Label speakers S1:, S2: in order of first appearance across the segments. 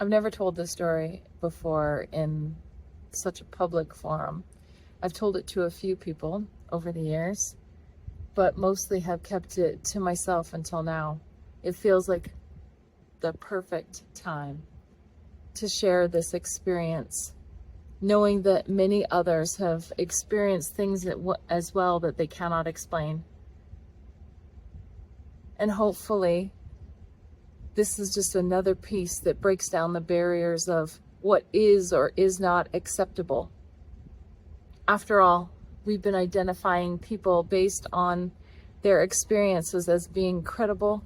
S1: I've never told this story before in such a public forum. I've told it to a few people over the years, but mostly have kept it to myself until now. It feels like the perfect time to share this experience, knowing that many others have experienced things as well that they cannot explain. And hopefully, this is just another piece that breaks down the barriers of what is or is not acceptable. After all, we've been identifying people based on their experiences as being credible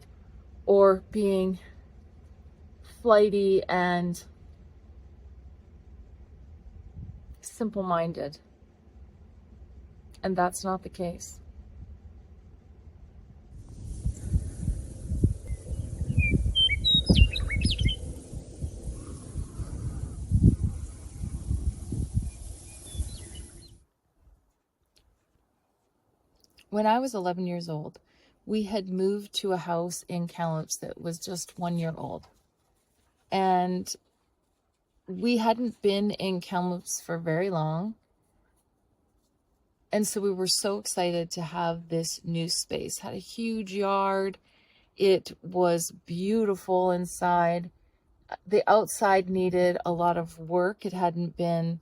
S1: or being flighty and simple-minded. And that's not the case. When I was 11 years old, we had moved to a house in Kamloops that was just 1 year old. And we hadn't been in Kamloops for very long. And so we were so excited to have this new space. Had a huge yard. It was beautiful inside. The outside needed a lot of work. It hadn't been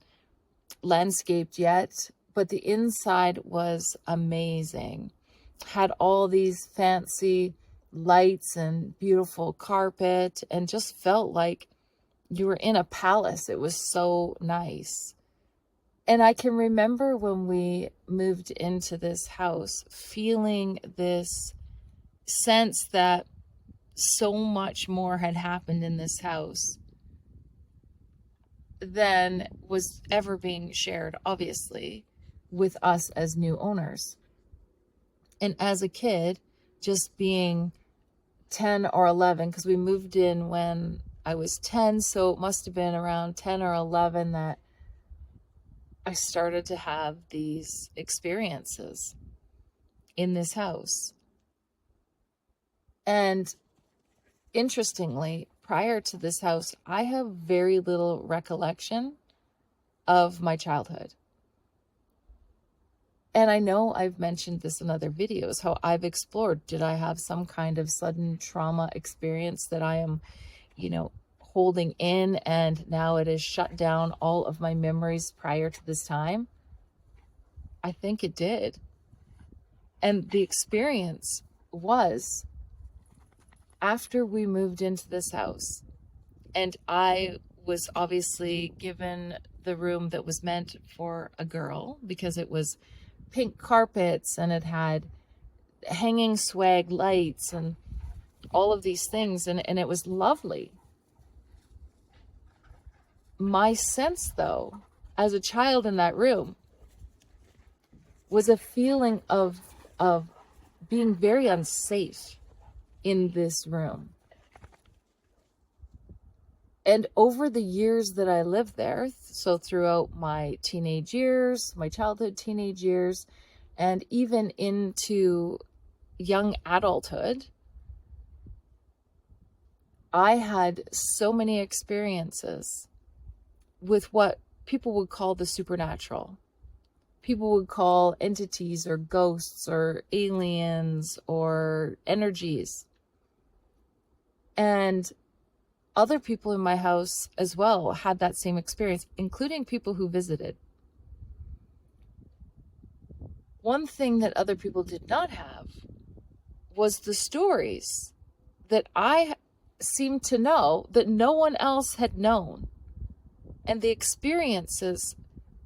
S1: landscaped yet, but the inside was amazing. Had all these fancy lights and beautiful carpet, and just felt like you were in a palace. It was so nice. And I can remember when we moved into this house, feeling this sense that so much more had happened in this house than was ever being shared, obviously, with us as new owners. And as a kid, just being 10 or 11, because we moved in when I was 10, so it must have been around 10 or 11 that I started to have these experiences in this house. And interestingly, prior to this house, I have very little recollection of my childhood. And I know I've mentioned this in other videos, how I've explored, did I have some kind of sudden trauma experience that I am, holding in, and now it has shut down all of my memories prior to this time? I think it did. And the experience was after we moved into this house, and I was obviously given the room that was meant for a girl because it was pink carpets and it had hanging swag lights and all of these things, and it was lovely. My sense, though, as a child in that room, was a feeling of being very unsafe in this room. And over the years that I lived there, so throughout my teenage years, my childhood, teenage years, and even into young adulthood, I had so many experiences with what people would call the supernatural. People would call entities or ghosts or aliens or energies. And other people in my house as well had that same experience, including people who visited. One thing that other people did not have was the stories that I seemed to know that no one else had known, and the experiences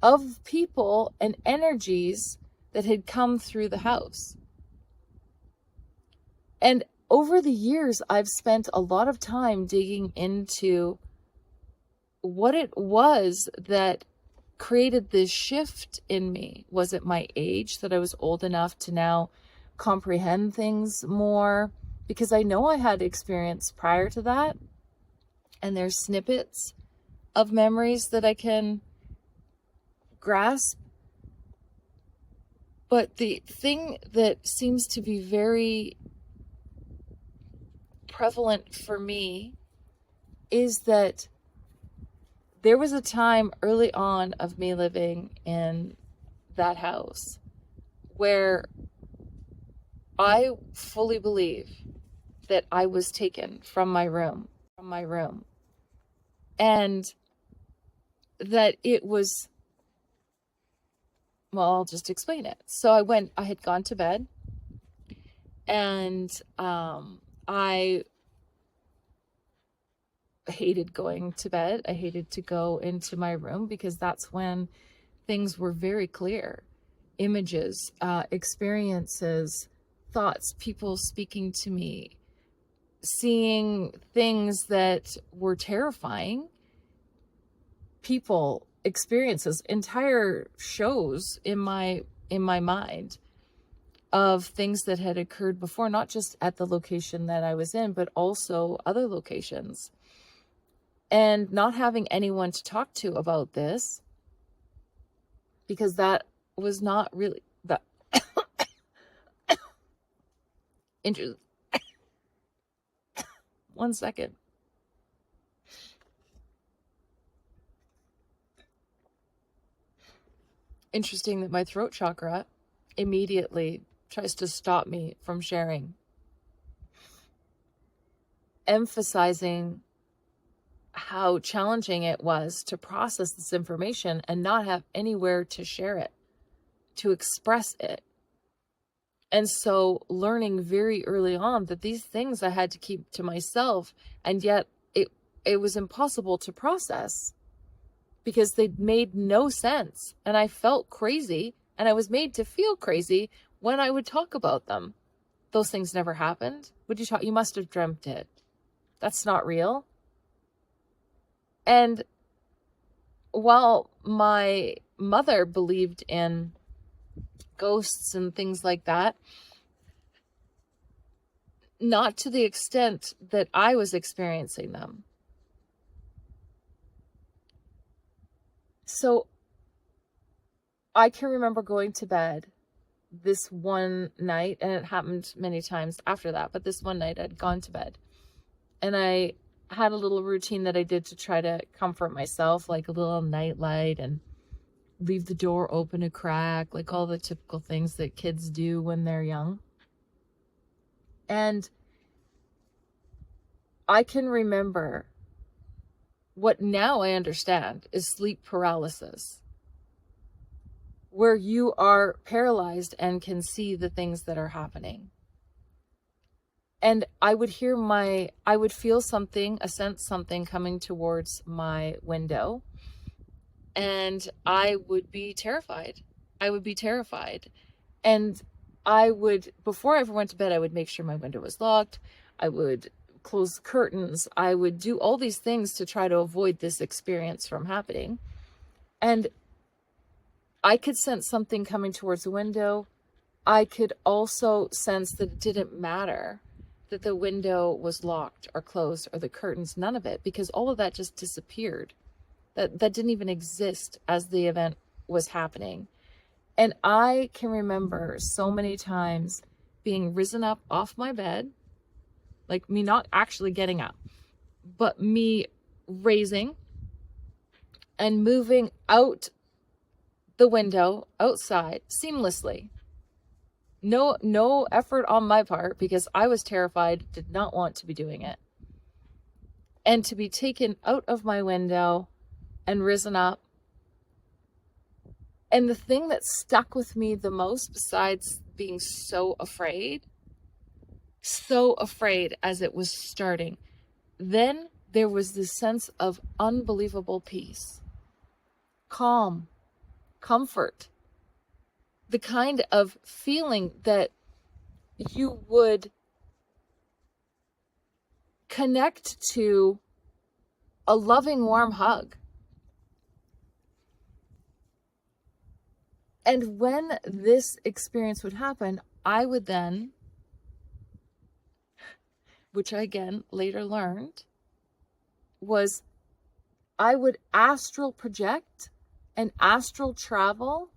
S1: of people and energies that had come through the house. And over the years, I've spent a lot of time digging into what it was that created this shift in me. Was it my age, that I was old enough to now comprehend things more? Because I know I had experience prior to that, and there's snippets of memories that I can grasp. But the thing that seems to be very prevalent for me is that There was a time early on of me living in that house where I fully believe that I was taken from my room, and that it was, well, I'll just explain it. So I had gone to bed, and I hated going to bed. I hated to go into my room because that's when things were very clear. Images, experiences, thoughts, people speaking to me, seeing things that were terrifying, people, experiences, entire shows in my mind of things that had occurred before, not just at the location that I was in, but also other locations. And not having anyone to talk to about this, because that was not really that interesting. One second. Interesting that my throat chakra immediately tries to stop me from sharing, emphasizing how challenging it was to process this information and not have anywhere to share it, to express it. And so learning very early on that these things I had to keep to myself, and yet it was impossible to process because they made no sense. And I felt crazy, and I was made to feel crazy when I would talk about them. Those things never happened. You must have dreamt it. That's not real. And while my mother believed in ghosts and things like that, not to the extent that I was experiencing them. So I can remember going to bed this one night, and it happened many times after that, but this one night I'd gone to bed and I had a little routine that I did to try to comfort myself, like a little night light and leave the door open a crack, like all the typical things that kids do when they're young. And I can remember what now I understand is sleep paralysis, where you are paralyzed and can see the things that are happening. And I would feel something, sense something coming towards my window, and I would be terrified. And before I ever went to bed, I would make sure my window was locked. I would close the curtains. I would do all these things to try to avoid this experience from happening. And I could sense something coming towards the window. I could also sense that it didn't matter that the window was locked or closed or the curtains, none of it, because all of that just disappeared. That didn't even exist as the event was happening. And I can remember so many times being risen up off my bed, like me not actually getting up, but me raising and moving out the window outside seamlessly. No effort on my part, because I was terrified, did not want to be doing it. And to be taken out of my window and risen up. And the thing that stuck with me the most, besides being so afraid as it was starting, then there was this sense of unbelievable peace, calm, comfort, the kind of feeling that you would connect to a loving, warm hug. And when this experience would happen, I would then, which I again later learned, was I would astral project and astral travel,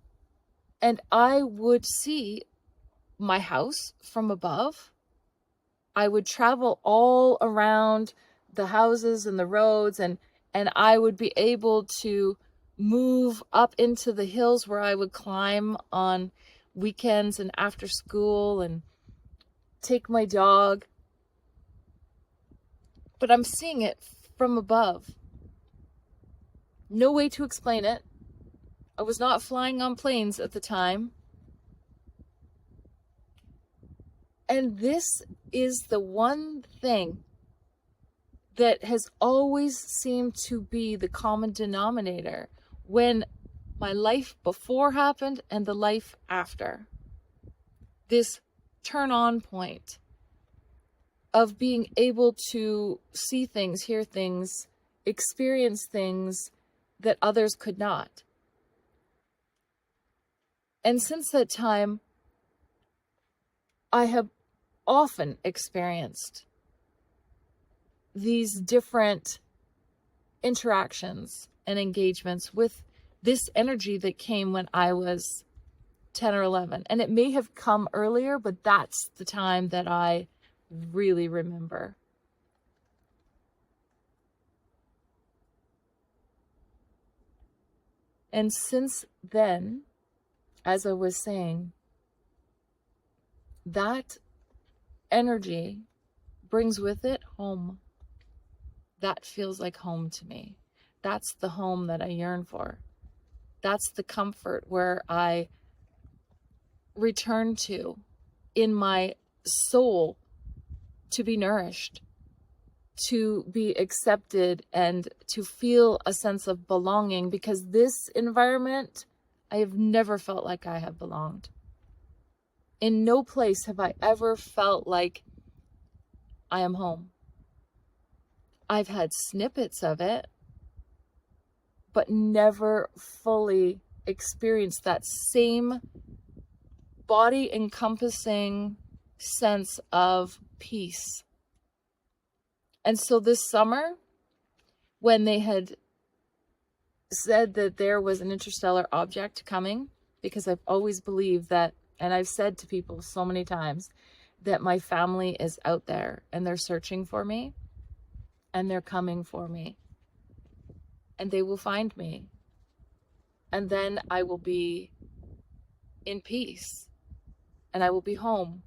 S1: and I would see my house from above. I would travel all around the houses and the roads, and and I would be able to move up into the hills where I would climb on weekends and after school and take my dog. But I'm seeing it from above. No way to explain it. I was not flying on planes at the time. And this is the one thing that has always seemed to be the common denominator when my life before happened and the life after. This turn on point of being able to see things, hear things, experience things that others could not. And since that time, I have often experienced these different interactions and engagements with this energy that came when I was 10 or 11. And it may have come earlier, but that's the time that I really remember. And since then, as I was saying, that energy brings with it home. That feels like home to me. That's the home that I yearn for. That's the comfort where I return to in my soul to be nourished, to be accepted, and to feel a sense of belonging, because this environment, I have never felt like I have belonged. In no place have I ever felt like I am home. I've had snippets of it, but never fully experienced that same body encompassing sense of peace. And so this summer, when they had said that there was an interstellar object coming, because I've always believed that, and I've said to people so many times, that my family is out there and they're searching for me and they're coming for me and they will find me. And then I will be in peace and I will be home.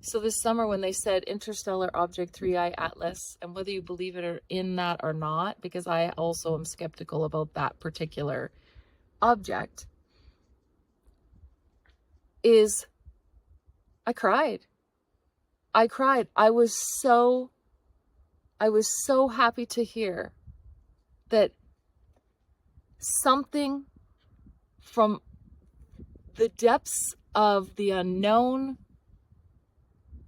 S1: So this summer when they said interstellar object 3i Atlas, and whether you believe it or in that or not, because I also am skeptical about that particular object, is I cried. I cried. I was so happy to hear that something from the depths of the unknown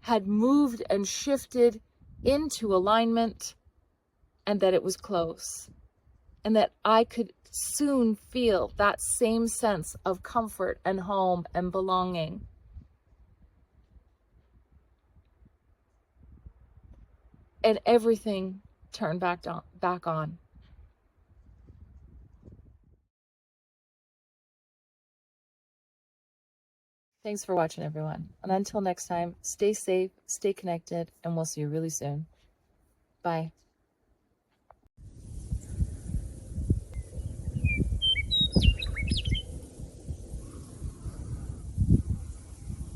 S1: had moved and shifted into alignment, and that it was close, and that I could soon feel that same sense of comfort and home and belonging. And everything turned back on. Thanks for watching, everyone. And until next time, stay safe, stay connected, and we'll see you really soon. Bye.